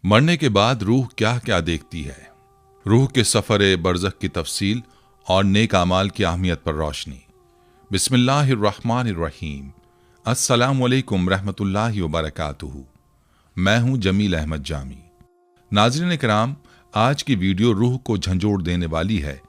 मरने के बाद रूह क्या क्या देखती है। रूह के सफ़र बरज़ख की तफसील और नेक आमाल की अहमियत पर रोशनी। बिस्मिल्लाहिर्रहमानिर्रहीम। अस्सलामुअलैकुम रहमतुल्लाहि व बरकातुहू। मैं हूं जमील अहमद जामी। नाज़रीन किराम, आज की वीडियो रूह को झंझोड़ देने वाली है।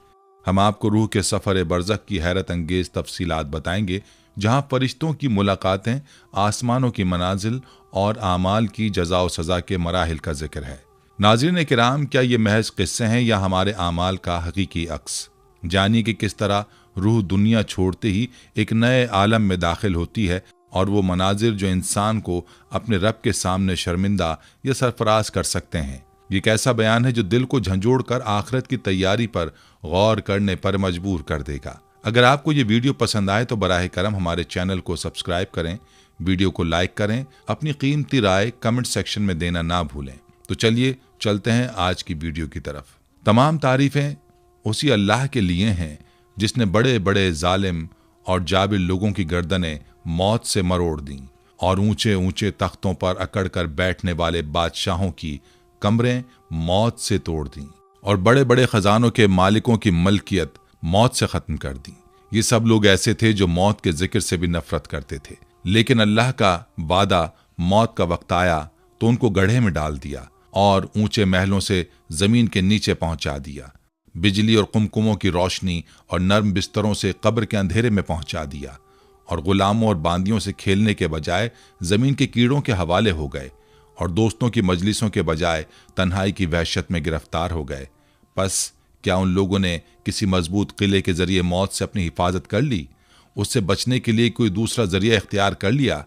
हम आपको रूह के सफ़र बरज़ख की हैरत अंगेज़ तफसीलात बताएंगे, जहां फरिश्तों की मुलाकातें, आसमानों की मनाजिल और आमाल की जज़ा व सज़ा के मराहिल का जिक्र है। नाज़रीन किराम, क्या ये महज किस्से हैं या हमारे आमाल का हकीकी अक्स? जानिए कि किस तरह रूह दुनिया छोड़ते ही एक नए आलम में दाखिल होती है और वो मनाजिर जो इंसान को अपने रब के सामने शर्मिंदा या सरफराज कर सकते हैं। ये एक ऐसा बयान है जो दिल को झंझोड़ कर आखिरत की तैयारी पर गौर करने पर मजबूर कर देगा। अगर आपको ये वीडियो पसंद आए तो बराह करम हमारे चैनल को सब्सक्राइब करें, वीडियो को लाइक करें, अपनी कीमती राय कमेंट सेक्शन में देना ना भूलें। तो चलिए चलते हैं आज की वीडियो की तरफ। तमाम तारीफें उसी अल्लाह के लिए हैं जिसने बड़े बड़े जालिम और जाबिर लोगों की गर्दनें मौत से मरोड़ दी और ऊंचे ऊंचे तख्तों पर अकड़ कर बैठने वाले बादशाहों की कमरें मौत से तोड़ दी और बड़े बड़े खजानों के मालिकों की मलकियत मौत से खत्म कर दी। ये सब लोग ऐसे थे जो मौत के जिक्र से भी नफरत करते थे, लेकिन अल्लाह का वादा मौत का वक्त आया तो उनको गड्ढे में डाल दिया और ऊंचे महलों से जमीन के नीचे पहुंचा दिया। बिजली और कुमकुमों की रोशनी और नर्म बिस्तरों से कब्र के अंधेरे में पहुंचा दिया और गुलामों और बांदियों से खेलने के बजाय जमीन के कीड़ों के हवाले हो गए और दोस्तों की मजलिसों के बजाय तन्हाई की वहशत में गिरफ्तार हो गए। बस क्या उन लोगों ने किसी मजबूत किले के जरिए मौत से अपनी हिफाजत कर ली? उससे बचने के लिए कोई दूसरा जरिया इख्तियार कर लिया?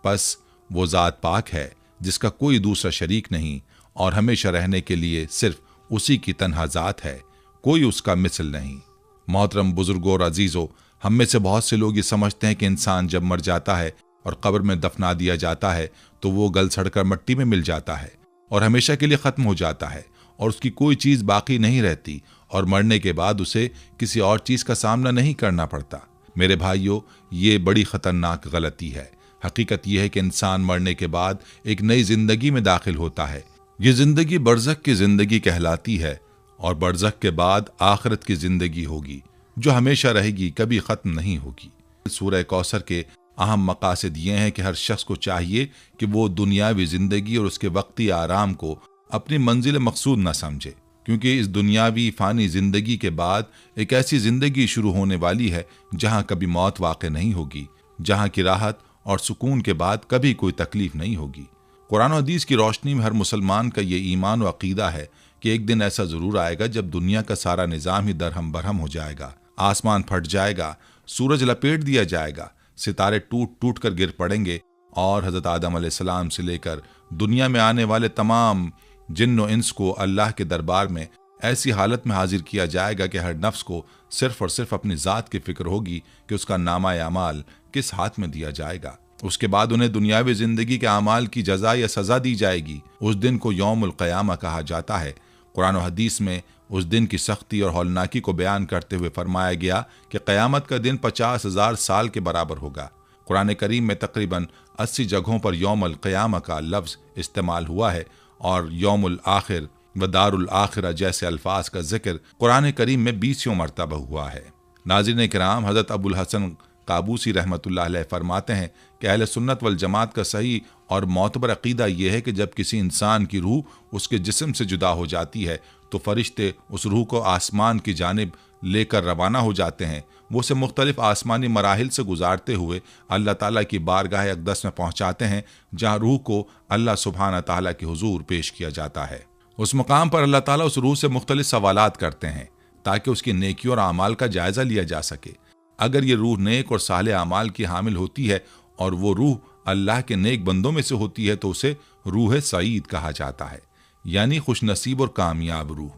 बस वो ज़ात पाक है जिसका कोई दूसरा शरीक नहीं और हमेशा रहने के लिए सिर्फ उसी की तन्हा ज़ात है, कोई उसका मिसल नहीं। मोहतरम बुजुर्गों और अजीज़ों, हम में से बहुत से लोग ये समझते हैं कि इंसान जब मर जाता है और कब्र में दफना दिया जाता है तो वो गल सड़कर मिट्टी में मिल जाता है और हमेशा के लिए ख़त्म हो जाता है और उसकी कोई चीज़ बाकी नहीं रहती और मरने के बाद उसे किसी और चीज़ का सामना नहीं करना पड़ता। मेरे भाइयों, ये बड़ी ख़तरनाक गलती है। हकीकत यह है कि इंसान मरने के बाद एक नई जिंदगी में दाखिल होता है। ये जिंदगी बरज़ख की जिंदगी कहलाती है और बरज़ख के बाद आखिरत की जिंदगी होगी जो हमेशा रहेगी, कभी ख़त्म नहीं होगी। सूरह कौसर के अहम मकासद ये हैं कि हर शख्स को चाहिए कि वो दुनियावी जिंदगी और उसके वक्ती आराम को अपनी मंजिल मकसूद न समझे, क्योंकि इस दुनियावी फ़ानी ज़िंदगी के बाद एक ऐसी ज़िंदगी शुरू होने वाली है जहाँ कभी मौत वाक़ नहीं होगी, जहाँ की राहत और सुकून के बाद कभी कोई तकलीफ नहीं होगी। कुरान और हदीस की रोशनी में हर मुसलमान का ये ईमान व अक़ीदा है कि एक दिन ऐसा ज़रूर आएगा जब दुनिया का सारा निज़ाम ही दरहम बरहम हो जाएगा, आसमान फट जाएगा, सूरज लपेट दिया जाएगा, सितारे टूट टूट कर गिर पड़ेंगे और हज़रत आदम अलैहिस्सलाम से लेकर दुनिया में आने वाले तमाम जिन्न व इंस को अल्लाह के दरबार में ऐसी हालत में हाजिर किया जाएगा कि हर नफ्स को सिर्फ और सिर्फ अपनी ज़ात की फिक्र होगी कि उसका नामा अमाल किस हाथ में दिया जाएगा। उसके बाद उन्हें दुनियावी ज़िंदगी के अमाल की जज़ा या सज़ा दी जाएगी। उस दिन को यौमुल क़यामा कहा जाता है। कुरान और हदीस में उस दिन की सख्ती और हौलनाकी को बयान करते हुए फरमाया गया कि क़यामत का दिन 50,000 साल के बराबर होगा। कुरान करीम में तकरीबन 80 जगहों पर यौमुल क़यामा का लफ्ज़ इस्तेमाल हुआ है और यौमुल आखिर व दारुल आखिरा जैसे अल्फाज का जिक्र कुरान करीम में 20 मरतबा हुआ है। नाज़रीन किराम, हज़रत अबुल हसन काबूसी रहमतुल्लाह अलैह फरमाते हैं कि अहले सुन्नत वल जमात का सही और मोतबर अक़ीदा यह है कि जब किसी इंसान की रूह उसके जिस्म से जुदा हो जाती है तो फरिश्ते उस रूह को आसमान की जानिब लेकर रवाना हो जाते हैं। वो उसे मुख्तलिफ आसमानी मराहिल से गुजारते हुए अल्लाह ताला की बारगाह अक़दस में पहुँचाते हैं, जहाँ रूह को अल्लाह सुब्हाना ताला के हुजूर पेश किया जाता है। उस मुकाम पर अल्लाह ताला उस रूह से मुख्तलिफ सवालात करते हैं ताकि उसकी नेकियों और आमाल का जायज़ा लिया जा सके। अगर ये रूह नेक और साले आमाल की हामिल होती है और वो रूह अल्लाह के नेक बंदों में से होती है तो उसे रूह सईद कहा जाता है, यानी खुशनसीब और कामयाब रूह।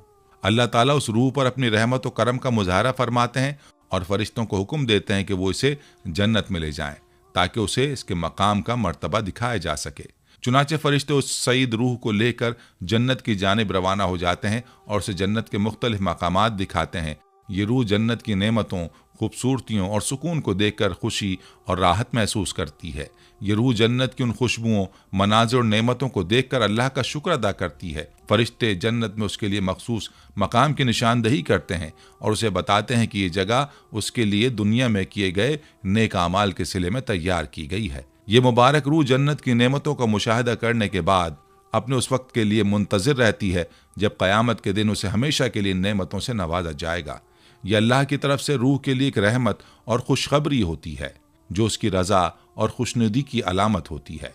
अल्लाह ताला उस रूह पर अपनी रहमत और करम का मुजाहरा फरमाते हैं और फरिश्तों को हुक्म देते हैं कि वो इसे जन्नत में ले जाएं ताकि उसे इसके मकाम का मर्तबा दिखाया जा सके। चुनाचे फरिश्ते उस सईद रूह को लेकर जन्नत की जानिब रवाना हो जाते हैं और उसे जन्नत के मुख्तलिफ मकामात दिखाते हैं ये रूह जन्नत की नेमतों, खूबसूरतियों और सुकून को देखकर खुशी और राहत महसूस करती है। ये रूह जन्नत की उन खुशबुओं, मनाज़िर और नेमतों को देखकर अल्लाह का शुक्र अदा करती है। फरिश्ते जन्नत में उसके लिए मखसूस मकाम की निशानदही करते हैं और उसे बताते हैं कि ये जगह उसके लिए दुनिया में किए गए नेक आमाल के सिले में तैयार की गई है। ये मुबारक रूह जन्नत की नेमतों का मुशाहिदा करने के बाद अपने उस वक्त के लिए मुंतज़िर रहती है जब क़यामत के दिन उसे हमेशा के लिए नेमतों से नवाजा जाएगा। यह अल्लाह की तरफ से रूह के लिए एक रहमत और खुशखबरी होती है जो उसकी रज़ा और खुशनुदी की अलामत होती है।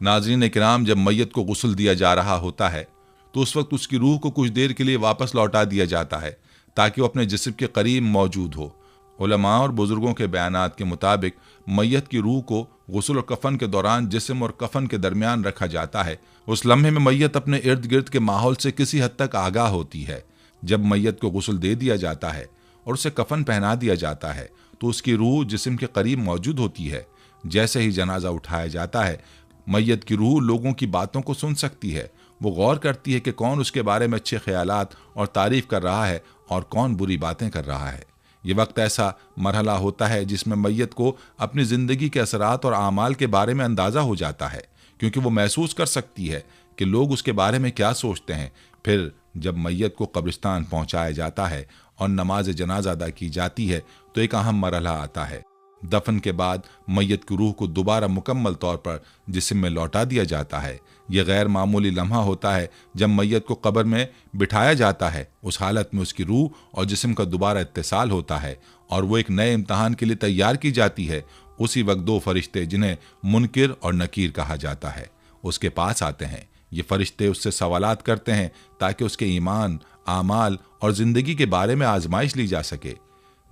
नाज़रीन किराम, जब मैयत को गुस्ल दिया जा रहा होता है तो उस वक्त उसकी रूह को कुछ देर के लिए वापस लौटा दिया जाता है ताकि वो अपने जिस्म के करीब मौजूद हो। उलमा और बुजुर्गों के बयानात के मुताबिक मैयत की रूह को गुस्ल और कफन के दौरान जिस्म और कफन के दरमियान रखा जाता है। उस लम्हे में मैयत अपने इर्द गिर्द के माहौल से किसी हद तक आगाह होती है। जब मैयत को गुस्ल दे दिया जाता है और उसे कफन पहना दिया जाता है तो उसकी रूह जिस्म के करीब मौजूद होती है। जैसे ही जनाजा उठाया जाता है, मैयत की रूह लोगों की बातों को सुन सकती है। वो गौर करती है कि कौन उसके बारे में अच्छे ख्यालात और तारीफ कर रहा है और कौन बुरी बातें कर रहा है। ये वक्त ऐसा मरहला होता है जिसमें मैयत को अपनी ज़िंदगी के असरात और आमाल के बारे में अंदाज़ा हो जाता है, क्योंकि वो महसूस कर सकती है कि लोग उसके बारे में क्या सोचते हैं। फिर जब मैयत को कब्रिस्तान पहुंचाया जाता है और नमाज जनाजा अदा की जाती है तो एक अहम मरहला आता है। दफन के बाद मैयत की रूह को दोबारा मुकम्मल तौर पर जिस्म में लौटा दिया जाता है। यह गैर मामूली लम्हा होता है जब मैयत को कब्र में बिठाया जाता है। उस हालत में उसकी रूह और जिस्म का दोबारा इत्तिसाल होता है और वो एक नए इम्तहान के लिए तैयार की जाती है। उसी वक्त दो फरिश्ते, जिन्हें मुनकिर और नकीर कहा जाता है, उसके पास आते हैं। ये फरिश्ते उससे सवालात करते हैं ताकि उसके ईमान, आमाल और ज़िंदगी के बारे में आजमाइश ली जा सके।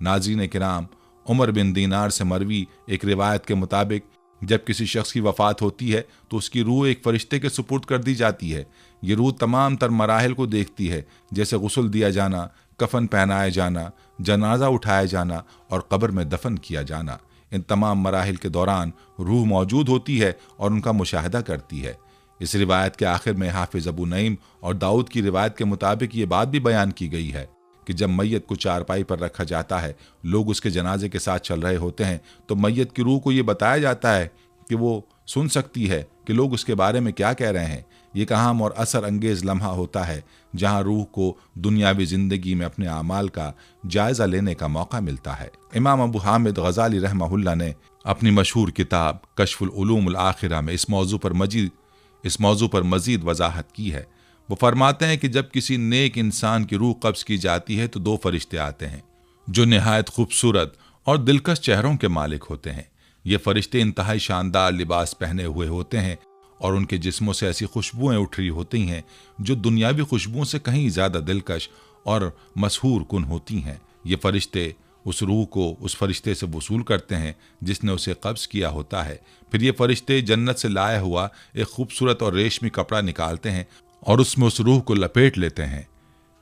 नाज़रीन किराम, उमर बिन दीनार से मरवी एक रिवायत के मुताबिक जब किसी शख्स की वफ़ात होती है तो उसकी रूह एक फ़रिश्ते के सुपुर्द कर दी जाती है। ये रूह तमाम तर मराहिल को देखती है, जैसे गुस्ल दिया जाना, कफन पहनाया जाना, जनाजा उठाया जाना और कब्र में दफन किया जाना। इन तमाम मराहिल के दौरान रूह मौजूद होती है और उनका मुशाहिदा करती है। इस रिवायत के आखिर में हाफिज़ अबू नईम और दाऊद की रिवायत के मुताबिक ये बात भी बयान की गई है कि जब मैयत को चारपाई पर रखा जाता है, लोग उसके जनाजे के साथ चल रहे होते हैं, तो मैयत की रूह को ये बताया जाता है कि वो सुन सकती है कि लोग उसके बारे में क्या कह रहे हैं। ये एक अहम और असर अंगेज़ लम्हा होता है जहाँ रूह को दुनियावी ज़िंदगी में अपने आमाल का जायज़ा लेने का मौका मिलता है। इमाम अबू हामिद गज़ाली रहमहुल्लाह ने अपनी मशहूर किताब कश्फुल उलूमुल आखिरा में इस मौजू पर मज़ीद वजाहत की है। वो फरमाते हैं कि जब किसी नेक इंसान की रूह कब्ज़ की जाती है तो दो फरिश्ते आते हैं जो निहायत खूबसूरत और दिलकश चेहरों के मालिक होते हैं। ये फरिश्ते इंतहाई शानदार लिबास पहने हुए होते हैं और उनके जिस्मों से ऐसी खुशबुएं उठ रही होती हैं जो दुनियावी खुशबुओं से कहीं ज़्यादा दिलकश और मशहूर कुन होती हैं। ये फरिश्ते उस रूह को उस फरिश्ते से वसूल करते हैं जिसने उसे कब्ज़ किया होता है। फिर ये फरिश्ते जन्नत से लाया हुआ एक खूबसूरत और रेशमी कपड़ा निकालते हैं और उसमें उस रूह को लपेट लेते हैं।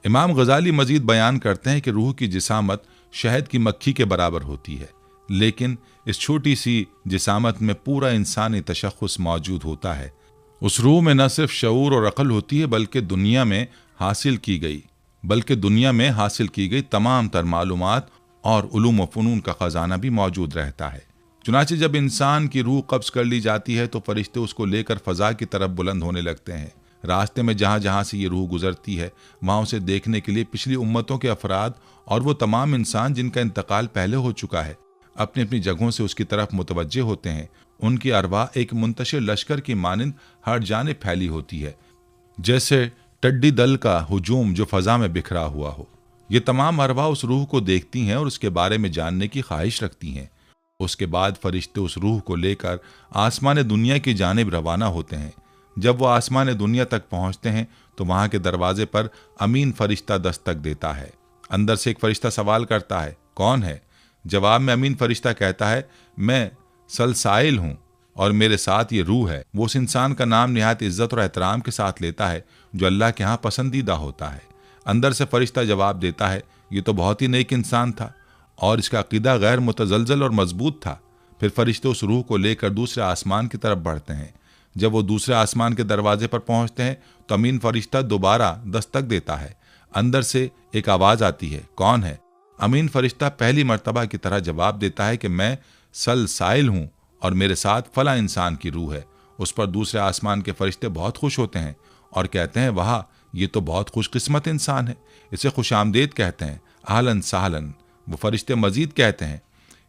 इमाम गज़ाली मजीद बयान करते हैं कि रूह की जिसामत शहद की मक्खी के बराबर होती है, लेकिन इस छोटी सी जिसामत में पूरा इंसानी तशख़्ख़ुस मौजूद होता है। उस रूह में न सिर्फ शऊर और अक़ल होती है बल्कि दुनिया में हासिल की गई तमाम तर मालूमात और उलूम व फ़नून का ख़जाना भी मौजूद रहता है। चुनांचे जब इंसान की रूह कब्ज़ कर ली जाती है तो फरिश्ते उसको लेकर फ़ज़ा की तरफ बुलंद होने लगते हैं। रास्ते में जहाँ जहाँ से ये रूह गुजरती है वहाँ उसे देखने के लिए पिछली उम्मतों के अफराद और वो तमाम इंसान जिनका इंतकाल पहले हो चुका है अपनी अपनी जगहों से उसकी तरफ मुतवज्जे होते हैं। उनकी अरवाह एक मुंतशिर लश्कर की मानिंद हर जानिब फैली होती है, जैसे टड्डी दल का हुजूम जो फ़ज़ा में बिखरा हुआ हो। ये तमाम अरवाह उस रूह को देखती हैं और उसके बारे में जानने की ख्वाहिश रखती हैं। उसके बाद फरिश्ते उस रूह को लेकर आसमान दुनिया की जानिब रवाना होते हैं। जब वो आसमान दुनिया तक पहुंचते हैं तो वहां के दरवाजे पर अमीन फरिश्ता दस्तक देता है। अंदर से एक फरिश्ता सवाल करता है, कौन है? जवाब में अमीन फरिश्ता कहता है, मैं सलसाइल हूँ और मेरे साथ ये रूह है। वो उस इंसान का नाम निहायत इज्जत और एहतराम के साथ लेता है जो अल्लाह के यहाँ पसंदीदा होता है। अंदर से फरिश्ता जवाब देता है, ये तो बहुत ही नेक इंसान था और इसका अकीदा गैर मुतजलजल और मजबूत था। फिर फरिश्ते उस रूह को लेकर दूसरे आसमान की तरफ बढ़ते हैं। जब वो दूसरे आसमान के दरवाजे पर पहुंचते हैं तो अमीन फरिश्ता दोबारा दस्तक देता है। अंदर से एक आवाज़ आती है, कौन है? अमीन फरिश्ता पहली मर्तबा की तरह जवाब देता है कि मैं सल साइल हूँ और मेरे साथ फला इंसान की रूह है। उस पर दूसरे आसमान के फरिश्ते बहुत खुश होते हैं और कहते हैं, वाह, ये तो बहुत खुशकिस्मत इंसान है, इसे खुशामदेद कहते हैं, आहलन सहलन। वो फरिश्ते मजीद कहते हैं,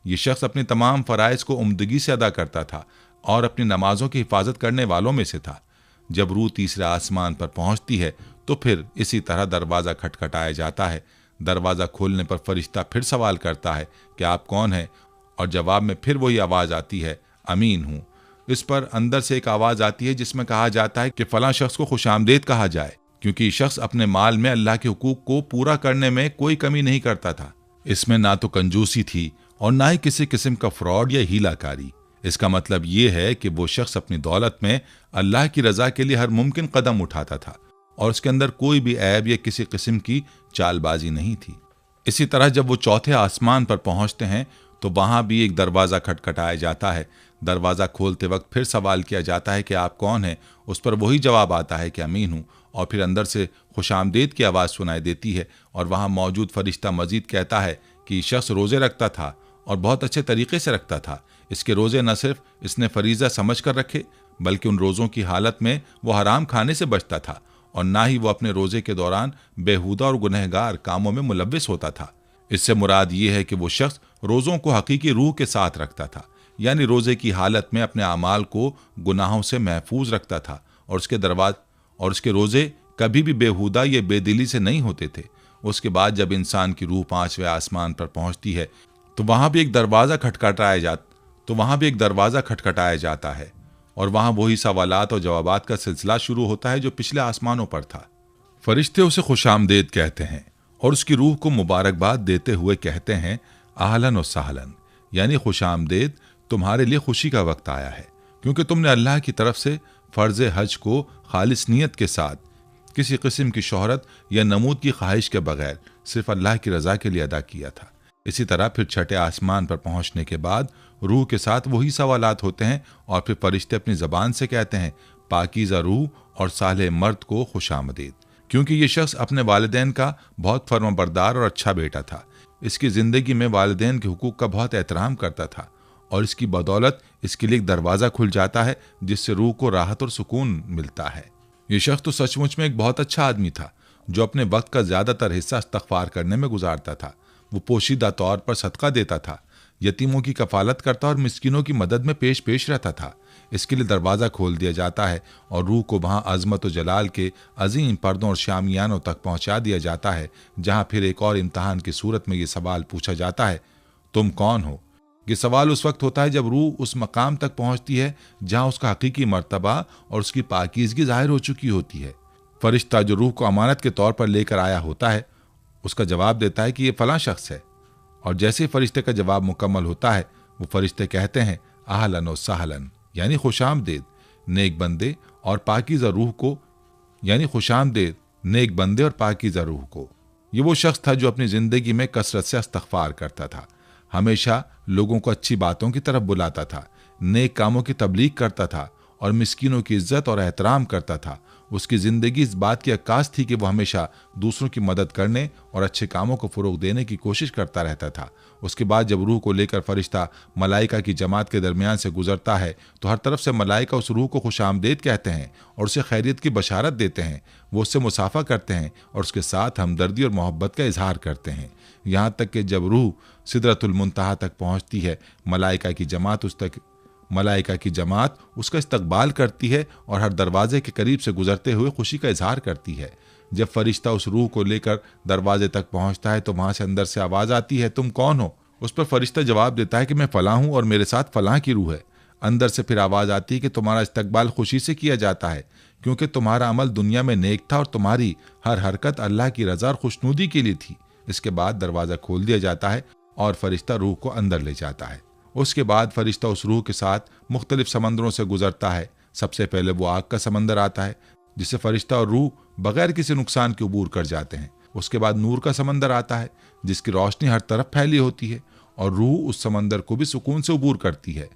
ये शख्स अपनी तमाम फ़राइज़ को उम्दगी से अदा करता था और अपनी नमाजों की हिफाजत करने वालों में से था। जब रूह तीसरे आसमान पर पहुंचती है तो फिर इसी तरह दरवाज़ा खटखटाया जाता है। दरवाज़ा खोलने पर फरिश्ता फिर सवाल करता है कि आप कौन हैं, और जवाब में फिर वही आवाज़ आती है, अमीन हूँ। इस पर अंदर से एक आवाज़ आती है जिसमें कहा जाता है कि फ़लाँ शख्स को खुशामदेद कहा जाए, क्योंकि शख्स अपने माल में अल्लाह के हुकूक को पूरा करने में कोई कमी नहीं करता था। इसमें ना तो कंजूसी थी और ना ही किसी किस्म का फ्रॉड या हीलाकारी। इसका मतलब ये है कि वो शख्स अपनी दौलत में अल्लाह की रज़ा के लिए हर मुमकिन कदम उठाता था और उसके अंदर कोई भी ऐब या किसी किस्म की चालबाजी नहीं थी। इसी तरह जब वो चौथे आसमान पर पहुंचते हैं तो वहां भी एक दरवाज़ा खटखटाया जाता है। दरवाज़ा खोलते वक्त फिर सवाल किया जाता है कि आप कौन हैं। उस पर वही जवाब आता है कि अमीन हूँ, और फिर अंदर से खुशामदेद की आवाज़ सुनाई देती है और वहाँ मौजूद फरिश्ता मजीद कहता है कि शख्स रोज़े रखता था और बहुत अच्छे तरीके से रखता था। इसके रोज़े न सिर्फ इसने फरीज़ा समझ कर रखे, बल्कि उन रोज़ों की हालत में वो हराम खाने से बचता था और ना ही वो अपने रोज़े के दौरान बेहुदा और गुनहगार कामों में मुलव्विस होता था। इससे मुराद ये है कि वो शख्स रोज़ों को हकीकी रूह के साथ रखता था, यानी रोज़े की हालत में अपने अमाल को गुनाहों से महफूज रखता था और उसके रोज़े कभी भी बेहुदा या बेदिली से नहीं होते थे। उसके बाद जब इंसान की रूह पांचवें आसमान पर पहुंचती है तो वहां भी एक दरवाज़ा खटखटाया जाता है और वहां वही सवालात और जवाबात का सिलसिला शुरू होता है जो पिछले आसमानों पर था। फरिश्ते उसे खुशामदेद कहते हैं और उसकी रूह को मुबारकबाद देते हुए कहते हैं, आहलन व सहलन, यानी खुशामदेद, तुम्हारे लिए खुशी का वक्त आया है, क्योंकि तुमने अल्लाह की तरफ से फ़र्ज़ हज को खालिस नीयत के साथ किसी किस्म की शोहरत या नमूद की ख्वाहिश के बगैर सिर्फ अल्लाह की रज़ा के लिए अदा किया था। इसी तरह फिर छठे आसमान पर पहुंचने के बाद रूह के साथ वही सवालात होते हैं और फिर फरिश्ते अपनी ज़बान से कहते हैं, पाकीज़ा रूह और साले मर्द को खुशामदीद, क्योंकि ये शख्स अपने वालिदैन का बहुत फर्माबरदार और अच्छा बेटा था। इसकी ज़िंदगी में वालिदैन के हुकूक का बहुत एहतराम करता था और इसकी बदौलत इसके लिए एक दरवाज़ा खुल जाता है जिससे रूह को राहत और सुकून मिलता है। ये शख्स तो सचमुच में एक बहुत अच्छा आदमी था जो अपने वक्त का ज़्यादातर हिस्सा इस्तग़फ़ार करने में गुजारता था। वो पोशीदा तौर पर सदका देता था, यतीमों की कफालत करता और मिस्किनों की मदद में पेश रहता था। इसके लिए दरवाज़ा खोल दिया जाता है और रूह को वहाँ अज़मत व जलाल के अजीम पर्दों और शामियानों तक पहुँचा दिया जाता है, जहाँ फिर एक और इम्तहान की सूरत में ये सवाल पूछा जाता है, तुम कौन हो। ये सवाल उस वक्त होता है जब रूह उस मकाम तक पहुँचती है जहाँ उसका हकीकी मर्तबा और उसकी पाकीज़गी ज़ाहिर हो चुकी होती है। फरिश्ता जो रूह को अमानत के तौर पर लेकर आया होता है उसका जवाब देता है कि ये फ़लाँ शख्स है, और जैसे ही फरिश्ते का जवाब मुकम्मल होता है वो फरिश्ते कहते हैं, आहलन व सहलन, यानी खुशामदेद नेक बंदे और पाकीज़ा रूह को, यानी खुशामदेद नेक बंदे और पाकीज़ा रूह को। ये वो शख्स था जो अपनी ज़िंदगी में कसरत से इस्तग़फ़ार करता था, हमेशा लोगों को अच्छी बातों की तरफ बुलाता था, नेक कामों की तबलीग करता था और मिस्किनों की इज्जत और एहतराम करता था। उसकी ज़िंदगी इस बात की अक्कास थी कि वह हमेशा दूसरों की मदद करने और अच्छे कामों को फ़रोग़ देने की कोशिश करता रहता था। उसके बाद जब रूह को लेकर फरिश्ता मलाइका की जमात के दरमियान से गुजरता है तो हर तरफ से मलाइका उस रूह को खुशामदेद कहते हैं और उसे खैरियत की बशारत देते हैं। वो उससे मुसाफ़ा करते हैं और उसके साथ हमदर्दी और मोहब्बत का इजहार करते हैं, यहाँ तक कि जब रूह सिदरतुल मुंतहा तक पहुँचती है मलाइका की जमात उसका इस्तकबाल करती है और हर दरवाजे के करीब से गुजरते हुए खुशी का इजहार करती है। जब फरिश्ता उस रूह को लेकर दरवाजे तक पहुंचता है तो वहां से अंदर से आवाज़ आती है, तुम कौन हो। उस पर फरिश्ता जवाब देता है कि मैं फ़लाँ हूँ और मेरे साथ फ़लाँ की रूह है। अंदर से फिर आवाज़ आती है कि तुम्हारा इस्तकबाल खुशी से किया जाता है, क्योंकि तुम्हारा अमल दुनिया में नेक था और तुम्हारी हर हरकत अल्लाह की रज़ा और खुशनुदी के लिए थी। इसके बाद दरवाज़ा खोल दिया जाता है और फरिश्ता रूह को अंदर ले जाता है। उसके बाद फरिश्ता उस रूह के साथ मुख्तलिफ समंदरों से गुजरता है। सबसे पहले वो आग का समंदर आता है जिससे फरिश्ता और रूह बगैर किसी नुकसान के अबूर कर जाते हैं। उसके बाद नूर का समंदर आता है जिसकी रोशनी हर तरफ फैली होती है और रूह उस समंदर को भी सुकून से अबूर करती है।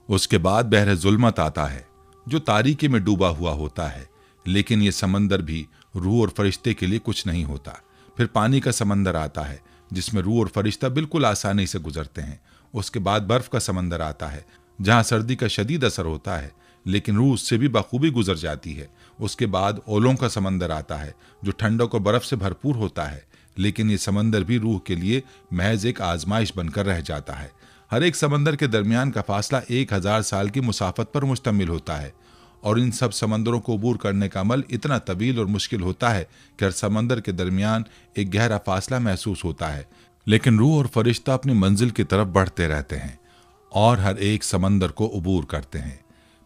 उसके बाद बहर जुल्मत आता है जो तारीकी में डूबा हुआ होता है, लेकिन ये समंदर भी रूह और फरिश्ते के लिए कुछ नहीं होता। फिर पानी का समंदर आता है जिसमें रूह और फरिश्ता बिल्कुल आसानी से गुजरते हैं। उसके बाद बर्फ का समंदर आता है जहां सर्दी का शदीद असर होता है, लेकिन रूह उससे भी बखूबी गुजर जाती है। उसके बाद ओलों का समंदर आता है जो ठंडक और बर्फ से भरपूर होता है, लेकिन ये समंदर भी रूह के लिए महज एक आजमाइश बनकर रह जाता है। हर एक समंदर के दरमियान का फासला 1000 साल की मुसाफत पर मुश्तमिल होता है, और इन सब समंदरों को अबूर करने का अमल इतना तवील और मुश्किल होता है कि हर समंदर के दरमियान एक गहरा फासला महसूस होता है, लेकिन रूह और फरिश्ता अपनी मंजिल की तरफ बढ़ते रहते हैं और हर एक समंदर को अबूर करते हैं।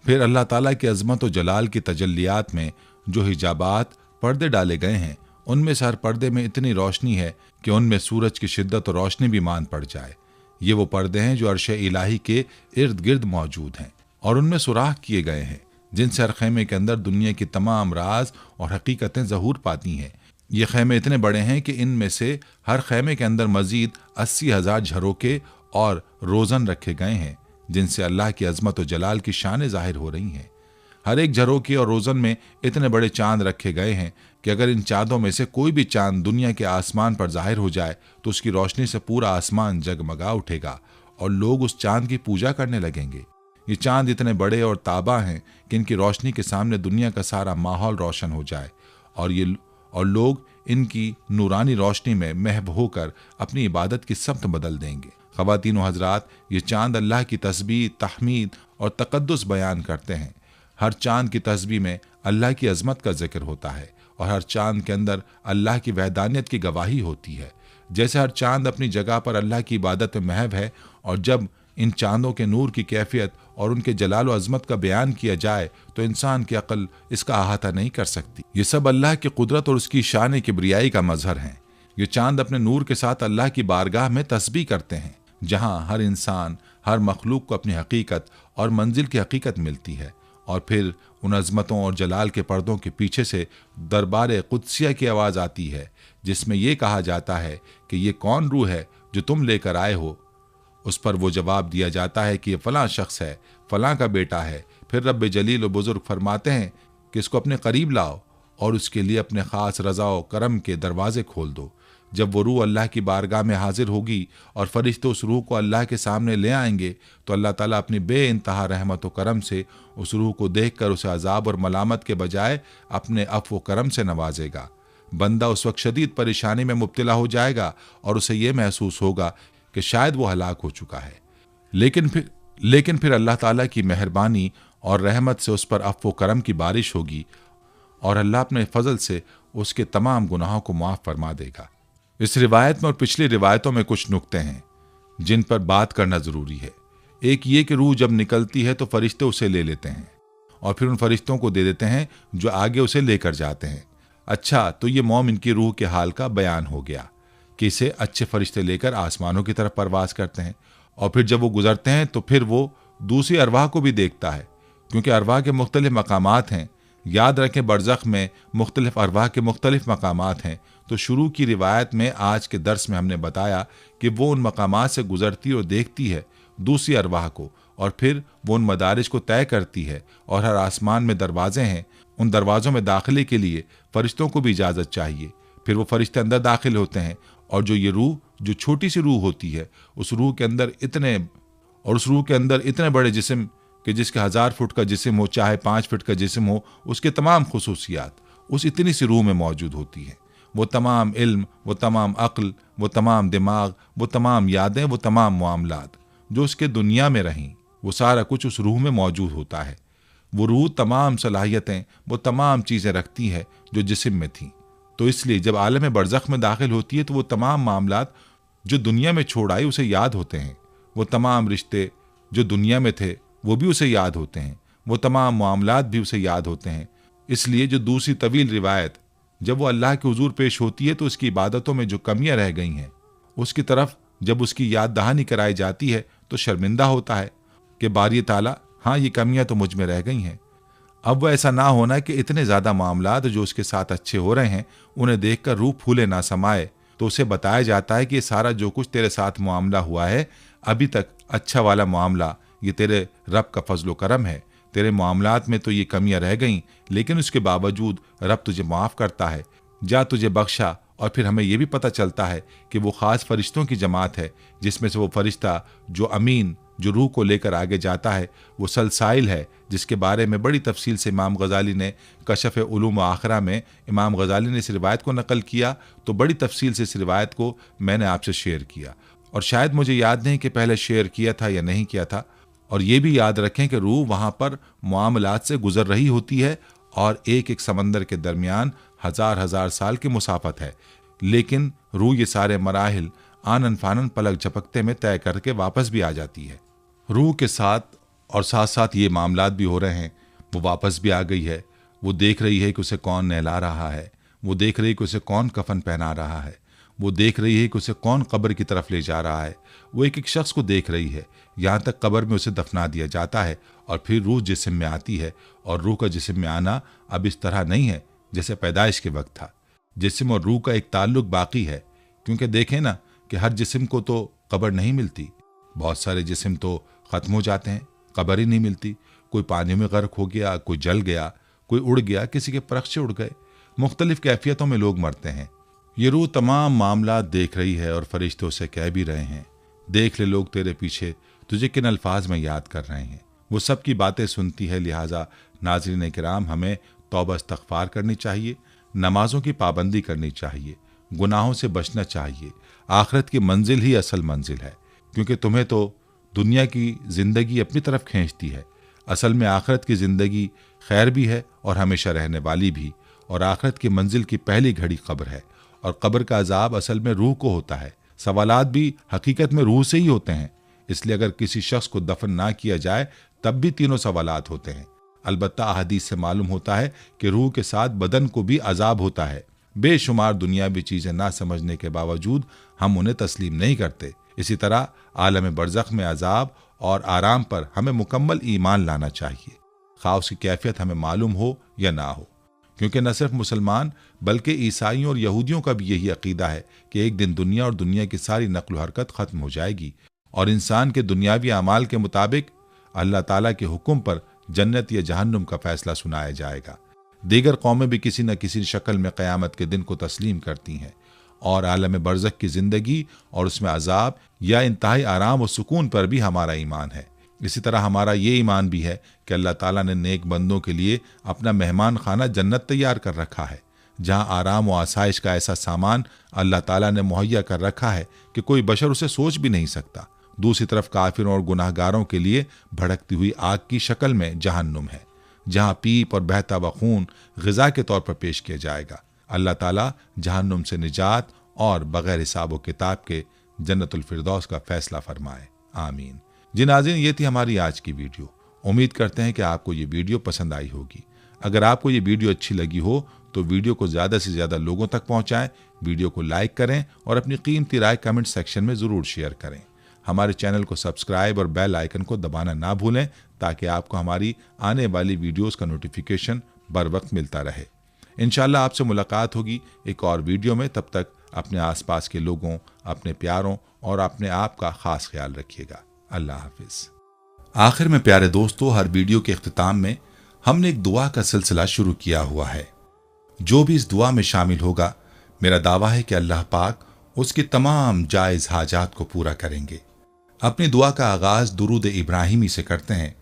फिर अल्लाह ताला की अजमत और जलाल की तजल्लियात में जो हिजाबात पर्दे डाले गए हैं, उनमें से हर पर्दे में इतनी रोशनी है कि उनमें सूरज की शिद्दत और रोशनी भी मान पड़ जाए। ये वो पर्दे हैं जो अर्श इलाही के इर्द गिर्द मौजूद हैं, और उनमें सुराख किए गए हैं जिनसे हर खैमे के अंदर दुनिया की तमाम राज और हकीकतें ज़हूर पाती हैं। ये खैमे इतने बड़े हैं कि इनमें से हर खैमे के अंदर मजीद 80,000 झरोके और रोज़न रखे गए हैं जिनसे अल्लाह की अजमत और जलाल की शान ज़ाहिर हो रही हैं। हर एक झरोके और रोज़न में इतने बड़े चांद रखे गए हैं कि अगर इन चांदों में से कोई भी चांद दुनिया के आसमान पर जाहिर हो जाए तो उसकी रोशनी से पूरा आसमान जगमगा उठेगा और लोग उस चांद की पूजा करने लगेंगे। ये चांद इतने बड़े और ताबा हैं कि इनकी रोशनी के सामने दुनिया का सारा माहौल रोशन हो जाए और लोग इनकी नूरानी रोशनी में महव होकर अपनी इबादत की समत बदल देंगे। ख़वातीन व हज़रात, ये चांद अल्लाह की तस्बीह, तहमीद और तक़द्दुस बयान करते हैं। हर चांद की तस्बीह में अल्लाह की अज़मत का जिक्र होता है और हर चांद के अंदर अल्लाह की वहदानियत की गवाही होती है। जैसे हर चांद अपनी जगह पर अल्लाह की इबादत में महव है, और जब इन चांदों के नूर की कैफियत और उनके जलाल व अज़मत का बयान किया जाए तो इंसान की अक्ल इसका अहाता नहीं कर सकती। ये सब अल्लाह की कुदरत और उसकी शान किब्रियाई का मजहर हैं। ये चांद अपने नूर के साथ अल्लाह की बारगाह में तस्बीह करते हैं, जहाँ हर इंसान, हर मखलूक को अपनी हकीकत और मंजिल की हकीकत मिलती है। और फिर उन अज़मतों और जलाल के पर्दों के पीछे से दरबार कुदसिया की आवाज़ आती है, जिसमें यह कहा जाता है कि ये कौन रूह है जो तुम लेकर आए हो। उस पर वो जवाब दिया जाता है कि ये फ़लाँ शख्स है, फ़लाँ का बेटा है। फिर रब जलील और बुज़ुर्ग फरमाते हैं कि इसको अपने करीब लाओ और उसके लिए अपने ख़ास रज़ा व करम के दरवाज़े खोल दो। जब वो रूह अल्लाह की बारगाह में हाजिर होगी और फरिश्ते उस रूह को अल्लाह के सामने ले आएंगे तो अल्लाह ताला अपनी बेइंतहा रहमत व करम से उस रूह को देखकर उसे अजाब और मलामत के बजाय अपने अफ़्व व करम से नवाजेगा। बंदा उस वक्त शदीद परेशानी में मुब्तला हो जाएगा और उसे ये महसूस होगा कि शायद वो हलाक हो चुका है, लेकिन फिर अल्लाह ताला की मेहरबानी और रहमत से उस पर अफ़्व व करम की बारिश होगी और अल्लाह अपने फजल से उसके तमाम गुनाहों को माफ़ फरमा देगा। इस रिवायत में और पिछली रिवायतों में कुछ नुक्ते हैं जिन पर बात करना ज़रूरी है। एक ये कि रूह जब निकलती है तो फरिश्ते उसे ले लेते हैं और फिर उन फरिश्तों को दे देते हैं जो आगे उसे लेकर जाते हैं। अच्छा, तो ये मोमिन की रूह के हाल का बयान हो गया कि इसे अच्छे फरिश्ते लेकर आसमानों की तरफ परवास करते हैं, और फिर जब वो गुजरते हैं तो फिर वो दूसरी अरवाह को भी देखता है, क्योंकि अरवाह के मुख्तलिफ मकामात हैं। याद रखें, बरज़ख में मुख्तलिफ अरवाह के मुख्तलिफ मकामात हैं। तो शुरू की रिवायत में आज के दर्स में हमने बताया कि वो उन मकामात से गुजरती और देखती है दूसरी अरवाह को, और फिर वो उन मदारिज को तय करती है, और हर आसमान में दरवाजे हैं। उन दरवाज़ों में दाखिले के लिए फ़रिश्तों को भी इजाज़त चाहिए। फिर वो फरिश्ते अंदर दाखिल होते हैं, और जो ये रूह, जो छोटी सी रूह होती है, उस रूह के अंदर इतने बड़े जिस्म कि जिसके 1000 फुट का जिस्म हो, चाहे 5 फुट का जिस्म हो, उसके तमाम खुसूसियात उस इतनी सी रूह में मौजूद होती हैं। वो तमाम इल्म, वो तमाम अक्ल, वो तमाम दिमाग, वो तमाम यादें, वो तमाम मामलात जो उसके दुनिया में रहीं, वो सारा कुछ उस रूह में मौजूद होता है। वो रूह तमाम सलाहियतें, वो तमाम चीज़ें रखती है जो जिस्म में थीं। तो इसलिए जब आलम बरज़ख में दाखिल होती है तो वो तमाम मामलात जो दुनिया में छोड़ आई उसे याद होते हैं। वो तमाम रिश्ते जो दुनिया में थे वो भी उसे याद होते हैं। वो तमाम मामलात भी उसे याद होते हैं। इसलिए जो दूसरी तवील रिवायत जब वो अल्लाह के हुजूर पेश होती है तो उसकी इबादतों में जो कमियां रह गई हैं उसकी तरफ जब उसकी याद दहानी कराई जाती है तो शर्मिंदा होता है कि बारी ताला, हाँ, ये कमियां तो मुझ में रह गई हैं। अब वह ऐसा ना होना कि इतने ज़्यादा मामलात जो उसके साथ अच्छे हो रहे हैं उन्हें देखकर रूह फूले ना समाए, तो उसे बताया जाता है कि ये सारा जो कुछ तेरे साथ मामला हुआ है अभी तक अच्छा वाला मामला, ये तेरे रब का फजलो करम है। तेरे मामलात में तो ये कमियां रह गईं, लेकिन उसके बावजूद रब तुझे माफ़ करता है। जा, तुझे बख्शा और फिर हमें यह भी पता चलता है कि वो ख़ास फरिश्तों की जमात है जिसमें से वो फरिश्ता जो अमीन, जो रूह को लेकर आगे जाता है, वो सलसाइल है, जिसके बारे में बड़ी तफसील से इमाम गज़ाली ने कशफ़ उलूम व आखिरा में इमाम गज़ाली ने इस रिवायत को नकल किया, तो बड़ी तफसील से इस रिवायत को मैंने आपसे शेयर किया। और शायद मुझे याद नहीं कि पहले शेयर किया था या नहीं किया था। और ये भी याद रखें कि रूह वहाँ पर मामलात से गुजर रही होती है और एक एक समंदर के दरमियान हजार हजार साल की मुसाफत है, लेकिन रूह ये सारे मराहिल आनन फानन पलक झपकते में तय करके वापस भी आ जाती है। रूह के साथ और साथ साथ ये मामलात भी हो रहे हैं, वो वापस भी आ गई है, वो देख रही है कि उसे कौन नहला रहा है, वो देख रही है कि उसे कौन कफन पहना रहा है, वो देख रही है कि उसे कौन कब्र की तरफ ले जा रहा है, वो एक एक शख्स को देख रही है, यहाँ तक कब्र में उसे दफना दिया जाता है और फिर रूह जिस्म में आती है। और रूह का जिस्म में आना अब इस तरह नहीं है जैसे पैदाइश के वक्त था। जिस्म और रूह का एक ताल्लुक बाकी है, क्योंकि देखें ना कि हर जिस्म को तो कब्र नहीं मिलती, बहुत सारे जिस्म तो ख़त्म हो जाते हैं, कब्र ही नहीं मिलती। कोई पानी में गर्क हो गया, कोई जल गया, कोई उड़ गया, किसी के परख से उड़ गए, मुख्तलिफ कैफियतों में लोग मरते हैं। ये रूह तमाम मामला देख रही है और फरिश्ते उसे कह भी रहे हैं, देख ले लोग तेरे पीछे तुझे किन अल्फाज में याद कर रहे हैं। वो सब की बातें सुनती है। लिहाजा नाज़रीन किराम, हमें तौबा इस्तग़फ़ार करनी चाहिए, नमाजों की पाबंदी करनी चाहिए, गुनाहों से बचना चाहिए। आखिरत की मंजिल ही असल मंजिल है, क्योंकि तुम्हें तो दुनिया की ज़िंदगी अपनी तरफ खींचती है। असल में आखिरत की ज़िंदगी खैर भी है और हमेशा रहने वाली भी। और आखिरत की मंजिल की पहली घड़ी कब्र है, और कब्र का अजाब असल में रूह को होता है। सवालात भी हकीकत में रूह से ही होते हैं। इसलिए अगर किसी शख्स को दफन ना किया जाए तब भी तीनों सवालात होते हैं। अलबत्ता अहादीस से मालूम होता है कि रूह के साथ बदन को भी अजाब होता है। बेशुमार दुनियावी चीज़ें ना समझने के बावजूद हम उन्हें तस्लीम नहीं करते। इसी तरह आलम बरज़ख में अजाब और आराम पर हमें मुकम्मल ईमान लाना चाहिए, खा उसकी कैफियत हमें मालूम हो या ना हो। क्योंकि न सिर्फ मुसलमान बल्कि ईसाइयों और यहूदियों का भी यही अकीदा है कि एक दिन दुनिया और दुनिया की सारी नक्ल हरकत ख़त्म हो जाएगी और इंसान के दुनियावी अमाल के मुताबिक अल्लाह ताला के हुक्म पर जन्नत या जहन्नुम का फैसला सुनाया जाएगा। दीगर कौमें भी किसी न किसी शक्ल में क़यामत के दिन को तस्लीम करती हैं और आलम बरज़ख की ज़िंदगी और उसमें अजाब या इंतहाई आराम और सुकून पर भी हमारा ईमान है। इसी तरह हमारा ये ईमान भी है कि अल्लाह ताला ने नेक बंदों के लिए अपना मेहमान खाना जन्नत तैयार कर रखा है, जहाँ आराम व आसाइश का ऐसा सामान अल्लाह ताला ने मुहैया कर रखा है कि कोई बशर उसे सोच भी नहीं सकता। दूसरी तरफ काफिरों और गुनाहगारों के लिए भड़कती हुई आग की शक्ल में जहन्नुम है, जहाँ पीप और बहता हुआ खून ग़िज़ा के तौर पर पेश किया जाएगा। अल्लाह ताला जहन्नुम से निजात और बग़ैर हिसाब व किताब के जन्नतुल फिरदौस का फैसला फरमाए, आमीन। जी नाज़रीन, ये थी हमारी आज की वीडियो। उम्मीद करते हैं कि आपको ये वीडियो पसंद आई होगी। अगर आपको ये वीडियो अच्छी लगी हो तो वीडियो को ज़्यादा से ज़्यादा लोगों तक पहुँचाएँ, वीडियो को लाइक करें और अपनी कीमती राय कमेंट सेक्शन में ज़रूर शेयर करें। हमारे चैनल को सब्सक्राइब और बेल आइकन को दबाना ना भूलें ताकि आपको हमारी आने वाली वीडियोस का नोटिफिकेशन बर वक्त मिलता रहे। इंशाल्लाह आपसे मुलाकात होगी एक और वीडियो में। तब तक अपने आसपास के लोगों, अपने प्यारों और अपने आप का खास ख्याल रखिएगा। अल्लाह हाफिज। आखिर में प्यारे दोस्तों, हर वीडियो के इख्तिताम में हमने एक दुआ का सिलसिला शुरू किया हुआ है। जो भी इस दुआ में शामिल होगा, मेरा दावा है कि अल्लाह पाक उसकी तमाम जायज़ हाजात को पूरा करेंगे। अपनी दुआ का आगाज़ दुरूद इब्राहिमी से करते हैं।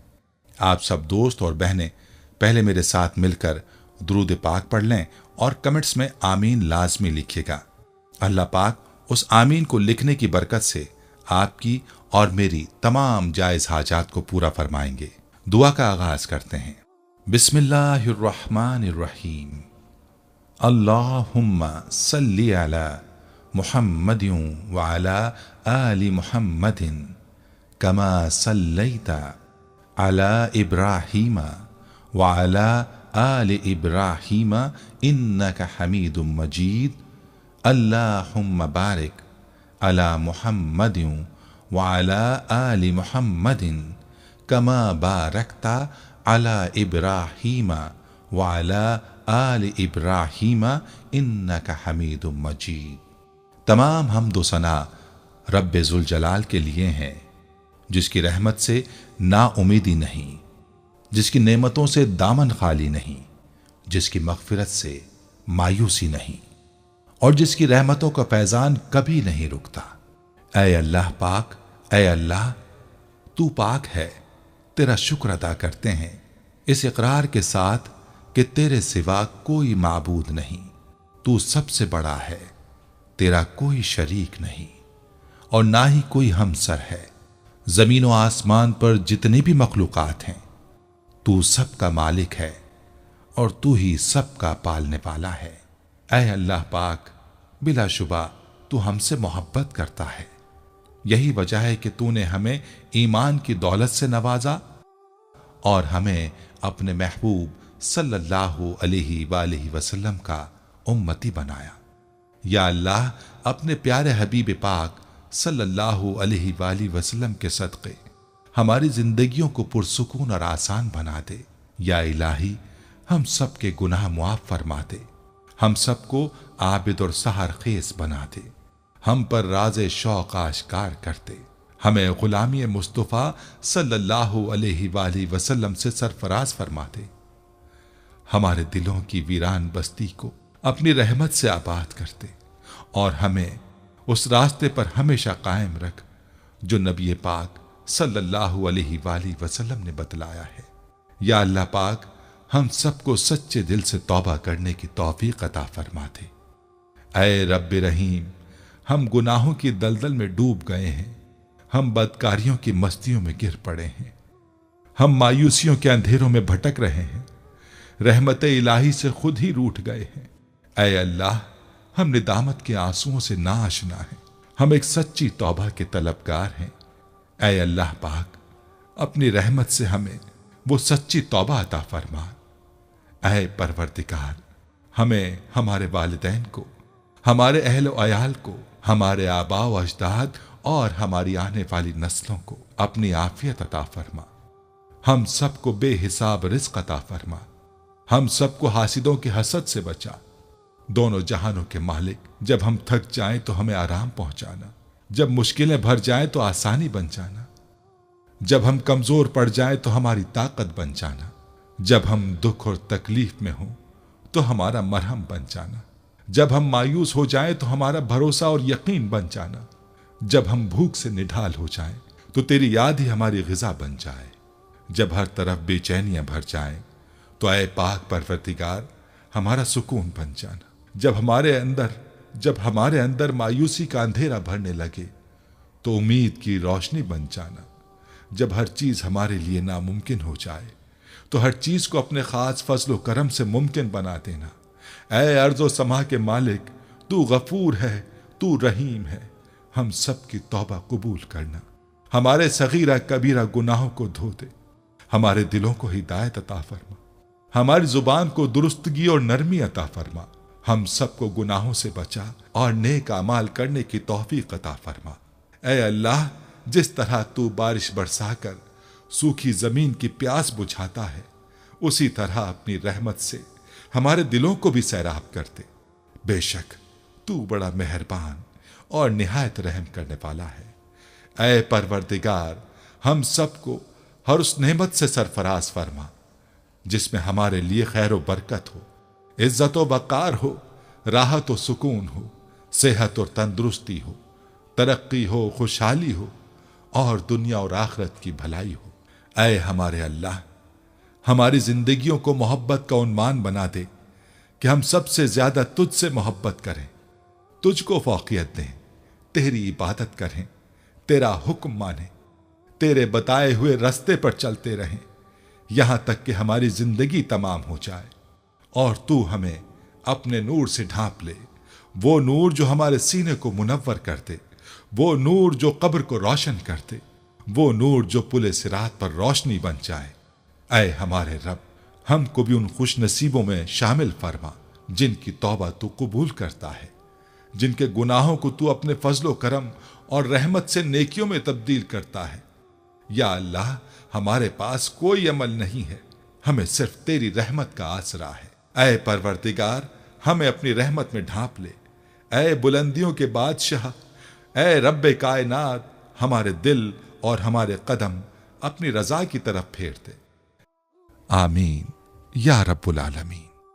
आप सब दोस्त और बहनें पहले मेरे साथ मिलकर दुरूद पाक पढ़ लें और कमेंट्स में आमीन लाजमी लिखिएगा। अल्लाह पाक उस आमीन को लिखने की बरकत से आपकी और मेरी तमाम जायज़ हाजात को पूरा फरमाएंगे। दुआ का आगाज़ करते हैं। बिस्मिल्लाहिर्रहमानिर्रहीम। अल्लाहुम्मा सल्ली अला मुहम्मदिन व अला आलि मुहम्मदिन कमा सल्लैता अला इब्राहीम व अला आलि इब्राहीम इन्नका हमीदुम मजीद। अल्लाहुम्मा बारिक अला मुहम्मदिन व अला आलि मुहम्मदिन कमा बारकता अला इब्राहीम व अला आलि इब्राहीम इन्नका हमीदुम मजीद। तमाम हम्द व सना रब्बे ज़ुल जलाल के लिए हैं, जिसकी रहमत से नाउमीदी नहीं, जिसकी नेमतों से दामन खाली नहीं, जिसकी मग़फ़िरत से मायूसी नहीं, और जिसकी रहमतों का फैजान कभी नहीं रुकता। ऐ अल्लाह पाक, ऐ अल्लाह तू पाक है, तेरा शुक्र अदा करते हैं इस इकरार के साथ कि तेरे सिवा कोई माबूद नहीं, तू सबसे बड़ा है, तेरा कोई शरीक नहीं और ना ही कोई हमसर है। जमीन और आसमान पर जितनी भी मखलूकात हैं, तू सबका मालिक है और तू ही सबका पालने वाला है। ऐ अल्लाह पाक, बिलाशुबा तू हमसे मोहब्बत करता है। यही वजह है कि तूने हमें ईमान की दौलत से नवाजा और हमें अपने महबूब सल्लल्लाहु अलैहि वसल्लम का उम्मती बनाया। या अल्लाह, अपने प्यारे हबीब पाक सल्लल्लाहु अलैहि वसल्लम के सदक़े हमारी जिंदगियों को पुरसुकून और आसान बना दे। या इलाही, हम सब के गुनाह मुआफ फरमा दे, हम सबको आबिद और सहर खेस बना दे, हम पर राज़े शौक़ आश्कार करते, हमें गुलामी मुस्तफ़ा सल्लल्लाहु अलैहि वसल्लम से सरफराज फरमा दे, हमारे दिलों की वीरान बस्ती को अपनी रहमत से आबाद करते और हमें उस रास्ते पर हमेशा कायम रख जो नबी पाक सल्लल्लाहु अलैहि वसल्लम ने बतलाया है। या अल्लाह पाक, हम सबको सच्चे दिल से तौबा करने की तौफीक अता फरमा दे। ऐ रब्ब रहीम, हम गुनाहों की दलदल में डूब गए हैं, हम बदकारियों की मस्तियों में गिर पड़े हैं, हम मायूसियों के अंधेरों में भटक रहे हैं, रहमत इलाही से खुद ही रूठ गए हैं। ऐ अल्लाह, हम निदामत के आंसुओं से नाआशना हैं, हम एक सच्ची तौबा के तलबगार हैं। ऐ अल्लाह पाक, अपनी रहमत से हमें वो सच्ची तौबा अता फरमा। ऐ परवरदिगार, हमें हमारे वालिदैन को, हमारे अहल व अयाल को, हमारे आबा व अजदाद और हमारी आने वाली नस्लों को अपनी आफियत अता फरमा। हम सबको बेहिसाब रिज़्क़ अता फरमा, हम सबको हासिदों के हसद से बचा। दोनों जहानों के मालिक, जब हम थक जाएं तो हमें आराम पहुंचाना, जब मुश्किलें भर जाएं तो आसानी बन जाना, जब हम कमजोर पड़ जाएं तो हमारी ताकत बन जाना, जब हम दुख और तकलीफ में हों तो हमारा मरहम बन जाना, जब हम मायूस हो जाएं तो हमारा भरोसा और यकीन बन जाना, जब हम भूख से निढाल हो जाएं तो तेरी याद ही हमारी गिज़ा बन जाए, जब हर तरफ बेचैनियां भर जाएं तो ऐ पाक परवरदिगार हमारा सुकून बन जाना, जब हमारे अंदर मायूसी का अंधेरा भरने लगे तो उम्मीद की रोशनी बन जाना, जब हर चीज हमारे लिए नामुमकिन हो जाए तो हर चीज को अपने खास फजल करम से मुमकिन बना देना। ऐ अर्ज़ व समा के मालिक, तू गफूर है, तू रहीम है, हम सब की तौबा कबूल करना, हमारे सगीरा कबीरा गुनाहों को धो दे, हमारे दिलों को हिदायत अता फरमा, हमारी जुबान को दुरुस्तगी और नरमी अता फरमा, हम सबको गुनाहों से बचा और नेक अमाल करने की तौफीक अता फरमा। ऐ अल्लाह, जिस तरह तू बारिश बरसाकर सूखी जमीन की प्यास बुझाता है, उसी तरह अपनी रहमत से हमारे दिलों को भी सैराब कर दे। बेशक तू बड़ा मेहरबान और निहायत रहम करने वाला है। ऐ परवरदिगार, हम सबको हर उस नेमत से सरफराज फरमा जिसमें हमारे लिए खैर व बरकत हो, इज्जत व वक़ार हो, राहत व सुकून हो, सेहत और तंदुरुस्ती हो, तरक्की हो, खुशहाली हो और दुनिया और आखिरत की भलाई हो। ऐ हमारे अल्लाह, हमारी जिंदगियों को मोहब्बत का उन्मान बना दे कि हम सबसे ज्यादा तुझसे मोहब्बत करें, तुझको फौकियत दें, तेरी इबादत करें, तेरा हुक्म माने, तेरे बताए हुए रास्ते पर चलते रहें यहां तक कि हमारी जिंदगी तमाम हो जाए और तू हमें अपने नूर से ढांप ले, वो नूर जो हमारे सीने को मुनव्वर कर दे, वो नूर जो कब्र को रोशन कर दे, वो नूर जो पुले सिरात पर रोशनी बन जाए। ऐ हमारे रब, हमको भी उन खुश नसीबों में शामिल फरमा जिनकी तौबा तू कबूल करता है, जिनके गुनाहों को तू अपने फजलो करम और रहमत से नेकियों में तब्दील करता है। या अल्लाह, हमारे पास कोई अमल नहीं है, हमें सिर्फ तेरी रहमत का आसरा है। ऐ परवरदिगार, हमें अपनी रहमत में ढांप ले। ऐ बुलंदियों के बादशाह, ऐ रब्बे कायनात, हमारे दिल और हमारे कदम अपनी रजा की तरफ फेर दे। आमीन या रब्बुल आलमीन।